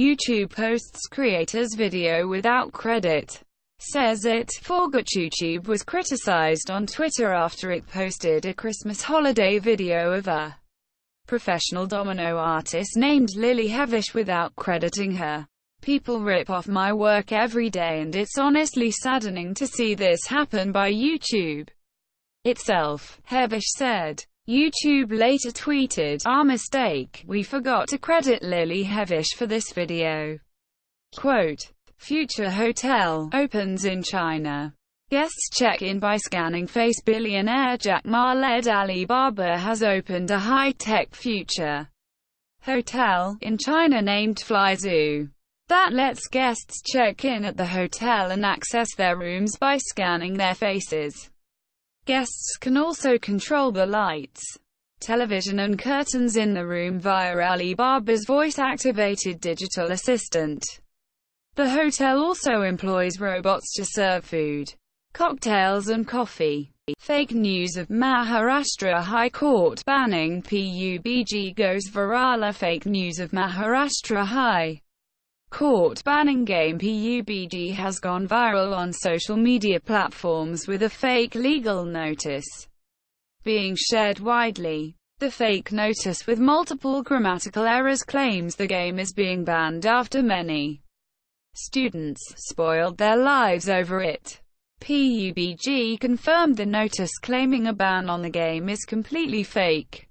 YouTube posts creator's video without credit. Says it forgot YouTube was criticized on Twitter after it posted a Christmas holiday video of a professional domino artist named Lily Hevish without crediting her. People rip off my work every day and it's honestly saddening to see this happen by YouTube itself, Hevish said. YouTube later tweeted, "Our mistake, we forgot to credit Lily Hevish for this video." Quote, "Future hotel opens in China. Guests check in by scanning face." Billionaire Jack Ma-led Alibaba has opened a high-tech future hotel in China named FlyZoo that lets guests check in at the hotel and access their rooms by scanning their faces. Guests can also control the lights, television and curtains in the room via Alibaba's voice-activated digital assistant. The hotel also employs robots to serve food, cocktails and coffee. Fake news of Maharashtra High Court banning PUBG goes viral. Fake news of Maharashtra High Court banning game PUBG has gone viral on social media platforms, with a fake legal notice being shared widely. The fake notice, with multiple grammatical errors, claims the game is being banned after many students spoiled their lives over it. PUBG confirmed the notice, claiming a ban on the game is completely fake.